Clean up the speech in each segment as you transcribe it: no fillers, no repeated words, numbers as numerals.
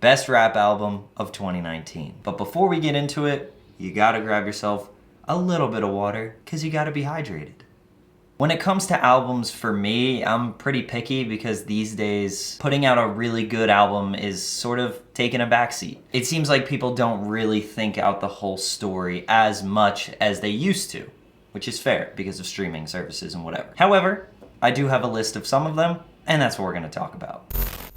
best rap album of 2019. But before we get into it, you gotta grab yourself a little bit of water, because you gotta be hydrated. When it comes to albums, for me, I'm pretty picky because these days, putting out a really good album is sort of taking a backseat. It seems like people don't really think out the whole story as much as they used to, which is fair because of streaming services and whatever. However, I do have a list of some of them, and that's what we're gonna talk about.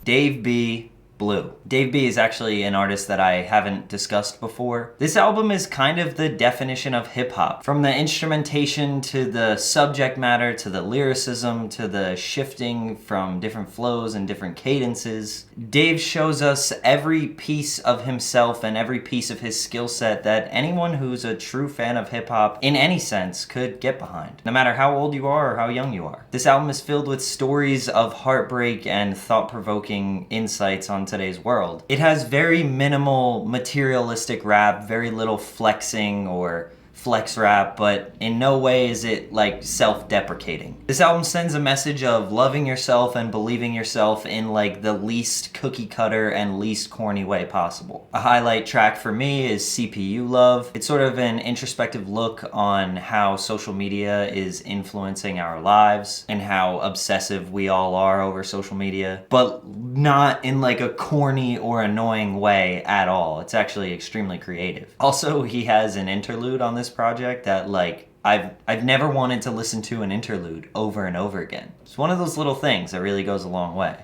Dave B. Bleu. Dave B is actually an artist that I haven't discussed before. This album is kind of the definition of hip-hop. From the instrumentation to the subject matter to the lyricism to the shifting from different flows and different cadences. Dave shows us every piece of himself and every piece of his skill set that anyone who's a true fan of hip-hop in any sense could get behind, no matter how old you are or how young you are. This album is filled with stories of heartbreak and thought-provoking insights on today's world. It has very minimal materialistic rap, very little flexing or flex rap, but in no way is it like self-deprecating. This album sends a message of loving yourself and believing yourself in like the least cookie cutter and least corny way possible. A highlight track for me is CPU Love. It's sort of an introspective look on how social media is influencing our lives and how obsessive we all are over social media, but not in like a corny or annoying way at all. It's actually extremely creative. Also, he has an interlude on this project that like I've never wanted to listen to an interlude over and over again. It's one of those little things that really goes a long way.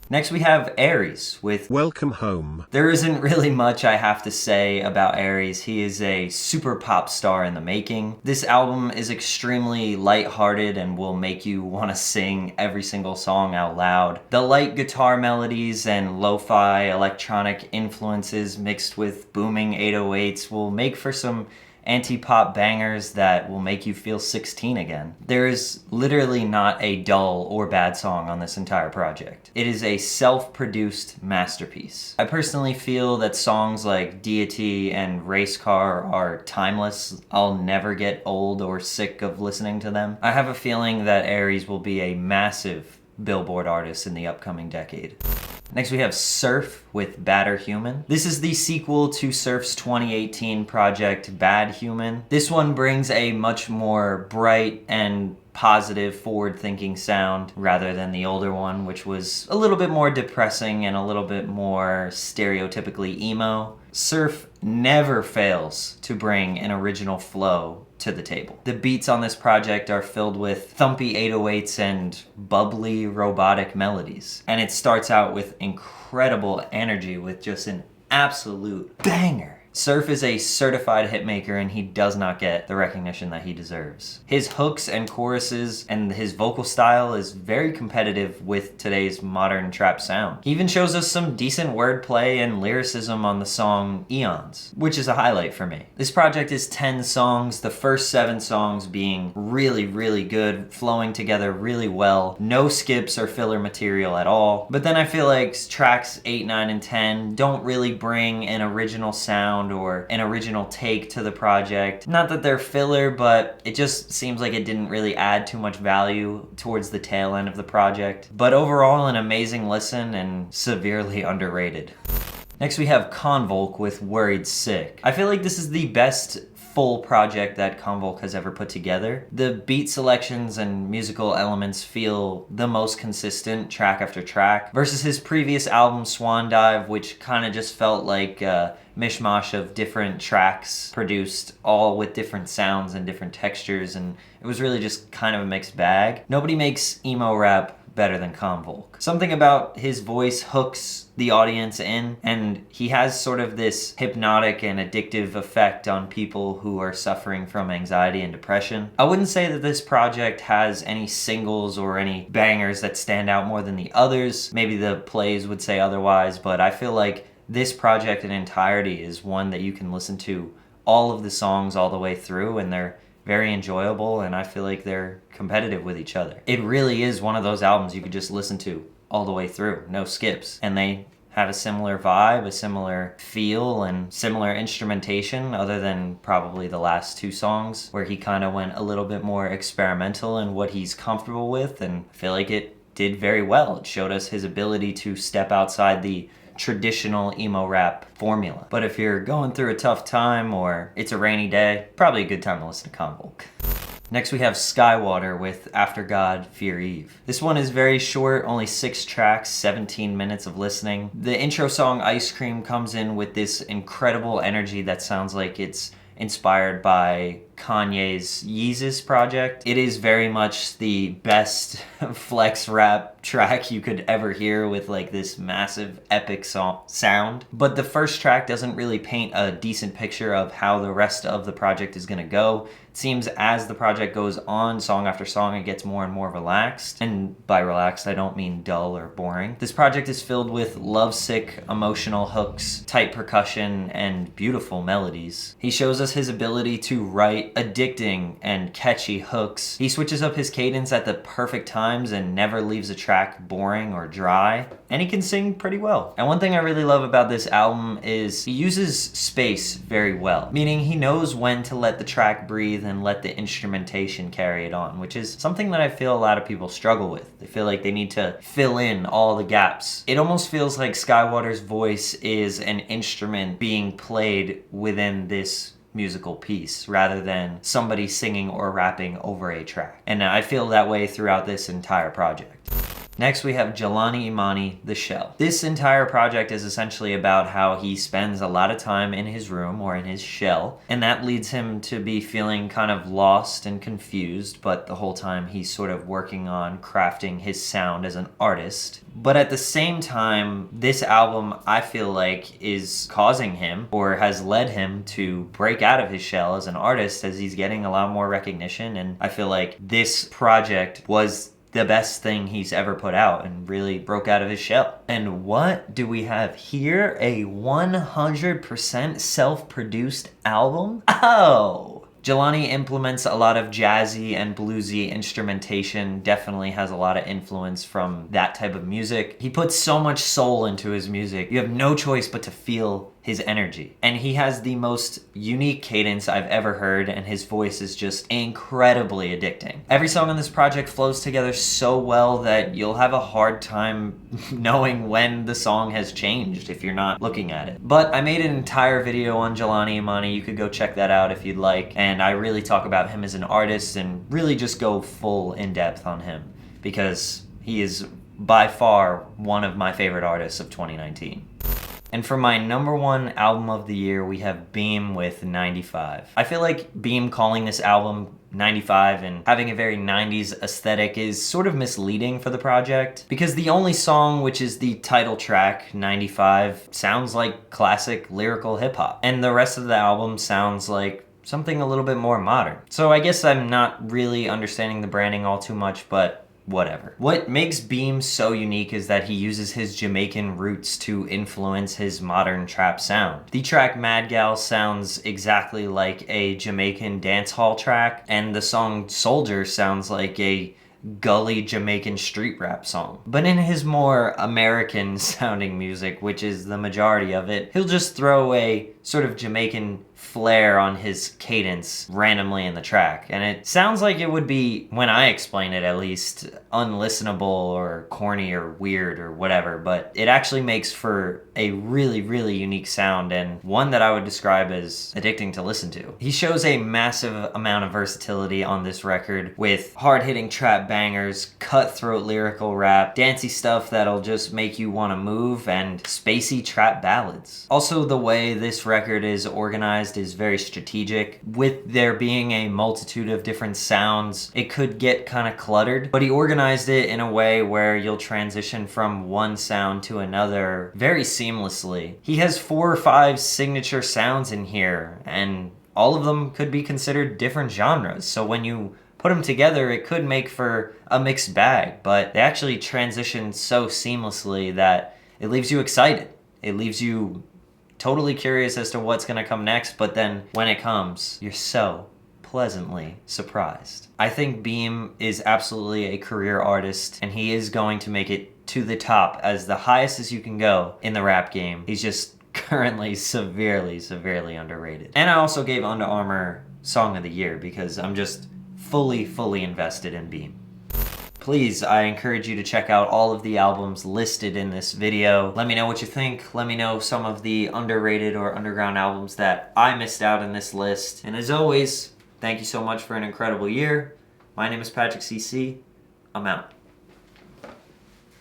Next we have Aries with Welcome Home. There isn't really much I have to say about Aries. He is a super pop star in the making. This album is extremely lighthearted and will make you want to sing every single song out loud. The light guitar melodies and lo-fi electronic influences mixed with booming 808s will make for some anti-pop bangers that will make you feel 16 again. There is literally not a dull or bad song on this entire project. It is a self-produced masterpiece. I personally feel that songs like Deity and Race Car are timeless. I'll never get old or sick of listening to them. I have a feeling that Aries will be a massive Billboard artist in the upcoming decade. Next we have Surf with Badder Human. This is the sequel to Surf's 2018 project Bad Human. This one brings a much more bright and positive, forward-thinking sound rather than the older one, which was a little bit more depressing and a little bit more stereotypically emo. Surf never fails to bring an original flow to the table. The beats on this project are filled with thumpy 808s and bubbly robotic melodies. And it starts out with incredible energy with just an absolute banger. Surf is a certified hitmaker and he does not get the recognition that he deserves. His hooks and choruses and his vocal style is very competitive with today's modern trap sound. He even shows us some decent wordplay and lyricism on the song Eons, which is a highlight for me. This project is 10 songs, the first 7 songs being really, really good, flowing together really well. No skips or filler material at all. But then I feel like tracks 8, 9, and 10 don't really bring an original sound or an original take to the project. Not that they're filler, but it just seems like it didn't really add too much value towards the tail end of the project. But overall, an amazing listen and severely underrated. Next we have Convoke with Worried Sick. I feel like this is the best full project that Convoke has ever put together. The beat selections and musical elements feel the most consistent track after track versus his previous album Swan Dive, which kind of just felt like a mishmash of different tracks produced all with different sounds and different textures, and it was really just kind of a mixed bag. Nobody makes emo rap better than Convoke. Something about his voice hooks the audience in, and he has sort of this hypnotic and addictive effect on people who are suffering from anxiety and depression. I wouldn't say that this project has any singles or any bangers that stand out more than the others. Maybe the plays would say otherwise, but I feel like this project in entirety is one that you can listen to all of the songs all the way through, and they're very enjoyable, and I feel like they're competitive with each other. It really is one of those albums you could just listen to all the way through, no skips. And they have a similar vibe, a similar feel, and similar instrumentation, other than probably the last 2 songs, where he kind of went a little bit more experimental in what he's comfortable with, and I feel like it did very well. It showed us his ability to step outside the traditional emo rap formula. But if you're going through a tough time or it's a rainy day, probably a good time to listen to Convoke. Next we have Skaiwater with After God, Fear Eve. This one is very short, only 6 tracks, 17 minutes of listening. The intro song Ice Cream comes in with this incredible energy that sounds like it's inspired by Kanye's Yeezus project. It is very much the best flex rap track you could ever hear, with like this massive epic sound. But the first track doesn't really paint a decent picture of how the rest of the project is gonna go. It seems as the project goes on, song after song, it gets more and more relaxed. And by relaxed, I don't mean dull or boring. This project is filled with lovesick, emotional hooks, tight percussion, and beautiful melodies. He shows us his ability to write addicting and catchy hooks. He switches up his cadence at the perfect times and never leaves a track boring or dry. And he can sing pretty well. And one thing I really love about this album is he uses space very well, meaning he knows when to let the track breathe and let the instrumentation carry it on, which is something that I feel a lot of people struggle with. They feel like they need to fill in all the gaps. It almost feels like Skye Waters' voice is an instrument being played within this musical piece rather than somebody singing or rapping over a track. And I feel that way throughout this entire project. Next we have Jelani Imani, The Shell. This entire project is essentially about how he spends a lot of time in his room or in his shell, and that leads him to be feeling kind of lost and confused, but the whole time he's sort of working on crafting his sound as an artist. But at the same time, this album, I feel like, is causing him or has led him to break out of his shell as an artist, as he's getting a lot more recognition. And I feel like this project was the best thing he's ever put out and really broke out of his shell. And what do we have here? A 100% self-produced album? Oh! Jelani implements a lot of jazzy and bluesy instrumentation, definitely has a lot of influence from that type of music. He puts so much soul into his music. You have no choice but to feel his energy. And he has the most unique cadence I've ever heard, and his voice is just incredibly addicting. Every song on this project flows together so well that you'll have a hard time knowing when the song has changed if you're not looking at it. But I made an entire video on Jelani Imani. You could go check that out if you'd like. And I really talk about him as an artist and really just go full in depth on him, because he is by far one of my favorite artists of 2019. And for my #1 album of the year, we have Bheem with 95. I feel like Bheem calling this album 95 and having a very 90s aesthetic is sort of misleading for the project, because the only song, which is the title track, 95, sounds like classic lyrical hip-hop. And the rest of the album sounds like something a little bit more modern. So I guess I'm not really understanding the branding all too much, but whatever. What makes Bheem so unique is that he uses his Jamaican roots to influence his modern trap sound. The track Mad Gal sounds exactly like a Jamaican dance hall track, and the song Soldier sounds like a gully Jamaican street rap song. But in his more American sounding music, which is the majority of it, he'll just throw a sort of Jamaican flair on his cadence randomly in the track. And it sounds like it would be, when I explain it at least, unlistenable or corny or weird or whatever, but it actually makes for a really, really unique sound, and one that I would describe as addicting to listen to. He shows a massive amount of versatility on this record, with hard-hitting trap bangers, cutthroat lyrical rap, dancey stuff that'll just make you want to move, and spacey trap ballads. Also, the way this record is organized is very strategic. With there being a multitude of different sounds, it could get kind of cluttered, but he organized it in a way where you'll transition from one sound to another very seamlessly. He has 4 or 5 signature sounds in here, and all of them could be considered different genres. So when you put them together, it could make for a mixed bag, but they actually transition so seamlessly that it leaves you excited. It leaves you totally curious as to what's gonna come next, but then when it comes, you're so pleasantly surprised. I think Bheem is absolutely a career artist, and he is going to make it to the top as the highest as you can go in the rap game. He's just currently severely, severely underrated. And I also gave Under Armour Song of the Year because I'm just fully invested in Bheem. Please, I encourage you to check out all of the albums listed in this video. Let me know what you think. Let me know some of the underrated or underground albums that I missed out in this list. And as always, thank you so much for an incredible year. My name is Patrick CC. I'm out.